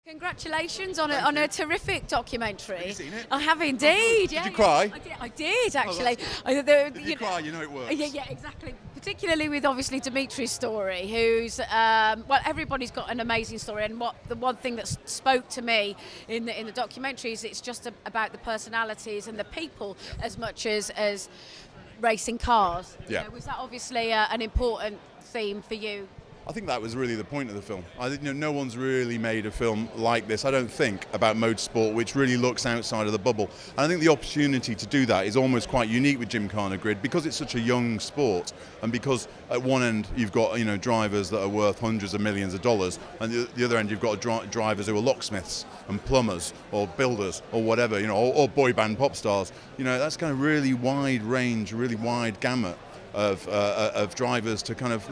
Congratulations on a terrific documentary. Have you seen it? I have indeed. Did you cry? I did actually. Did you cry? You know it works. Yeah, exactly. Particularly with obviously Dimitri's story, who's everybody's got an amazing story, and the one thing that spoke to me in the documentary is it's just about the personalities and the people as much as racing cars. Yeah. Was that obviously an important theme for you? I think that was really the point of the film. No one's really made a film like this, I don't think, about motorsport, which really looks outside of the bubble. And I think the opportunity to do that is almost quite unique with Gymkhana Grid because it's such a young sport, and because at one end you've got drivers that are worth hundreds of millions of dollars, and the other end you've got drivers who are locksmiths and plumbers or builders or whatever, or boy band pop stars. That's kind of really wide range, really wide gamut of drivers to kind of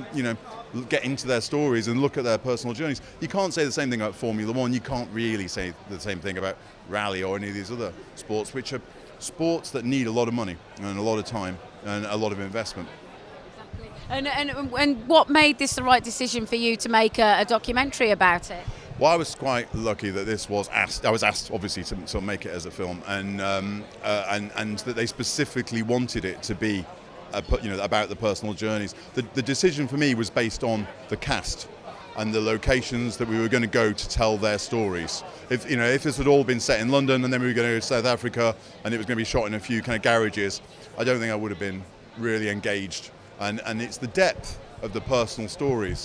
get into their stories and look at their personal journeys. You can't say the same thing about Formula One. You can't really say the same thing about rally or any of these other sports, which are sports that need a lot of money and a lot of time and a lot of investment. Exactly. And what made this the right decision for you to make a documentary about it? Well, I was quite lucky that this was asked. I was asked, obviously, to make it as a film, and that they specifically wanted it to be about the personal journeys. The decision for me was based on the cast and the locations that we were going to go to tell their stories. If this had all been set in London and then we were going to go to South Africa and it was going to be shot in a few kind of garages, I don't think I would have been really engaged. And it's the depth of the personal stories.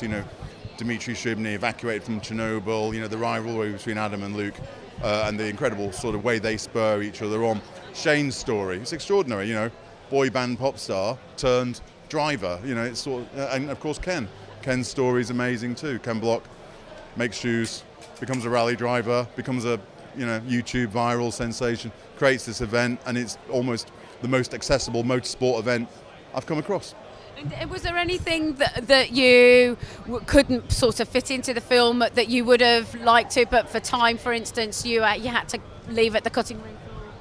Dimitri Shribny evacuated from Chernobyl. The rivalry between Adam and Luke, and the incredible sort of way they spur each other on. Shane's story, it's extraordinary. Boy band pop star turned driver, it's sort of, and of course Ken's story is amazing too. Ken Block makes shoes, becomes a rally driver, becomes a YouTube viral sensation, creates this event, and it's almost the most accessible motorsport event I've come across. And was there anything that you couldn't sort of fit into the film that you would have liked to, but for time, for instance, you had to leave at the cutting room?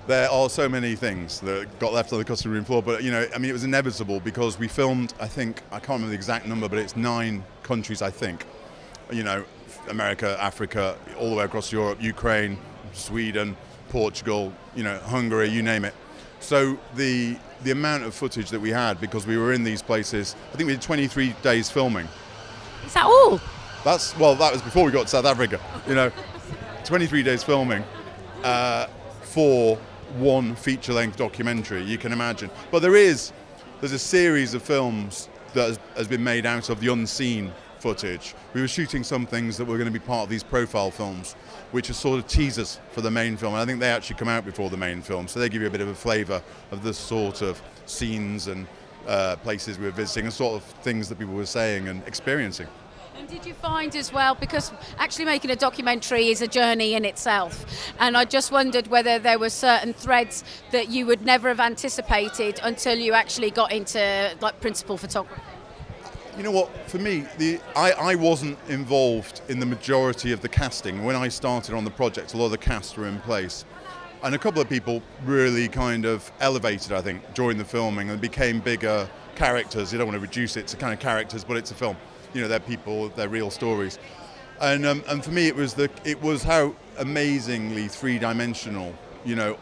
There are so many things that got left on the cutting room floor, but it was inevitable because we filmed, I can't remember the exact number, but it's 9 countries, I think. America, Africa, all the way across Europe, Ukraine, Sweden, Portugal, Hungary, you name it. So the amount of footage that we had, because we were in these places, I think we did 23 days filming. Is that all? That was before we got to South Africa. 23 days filming for one feature-length documentary, you can imagine. But there's a series of films that has been made out of the unseen footage. We were shooting some things that were going to be part of these profile films, which are sort of teasers for the main film. And I think they actually come out before the main film, so they give you a bit of a flavour of the sort of scenes and places we were visiting and sort of things that people were saying and experiencing. And did you find as well, because actually making a documentary is a journey in itself, and I just wondered whether there were certain threads that you would never have anticipated until you actually got into principal photography? You know what, for me, I wasn't involved in the majority of the casting. When I started on the project, a lot of the cast were in place. And a couple of people really kind of elevated, I think, during the filming and became bigger characters. You don't want to reduce it to kind of characters, but it's a film. They're people, they're real stories. And for me, it was how amazingly three-dimensional,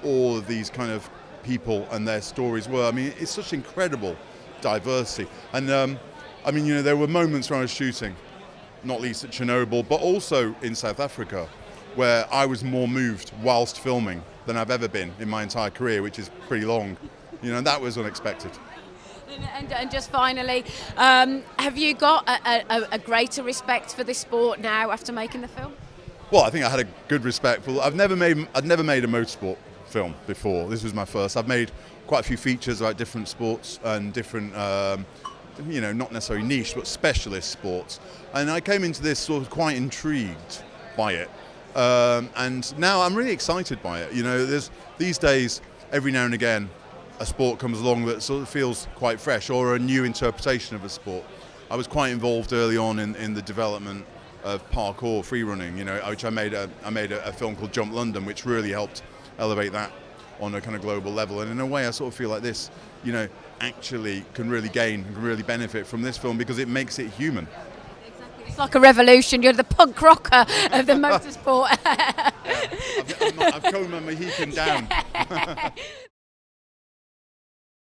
all of these kind of people and their stories were. I mean, it's such incredible diversity. And there were moments when I was shooting, not least at Chernobyl, but also in South Africa, where I was more moved whilst filming than I've ever been in my entire career, which is pretty long. And that was unexpected. And just finally, have you got a greater respect for this sport now after making the film? Well, I think I had a good respect for. I'd never made a motorsport film before. This was my first. I've made quite a few features about different sports and different, not necessarily niche, but specialist sports. And I came into this sort of quite intrigued by it. And now I'm really excited by it. There's these days, every now and again, a sport comes along that sort of feels quite fresh, or a new interpretation of a sport. I was quite involved early on in the development of parkour free running, which I made a film called Jump London, which really helped elevate that on a kind of global level. And in a way, I sort of feel like this, actually can really gain and can really benefit from this film because it makes it human. Exactly. It's like a revolution. You're the punk rocker of the motorsport. I've combed my Mohican down.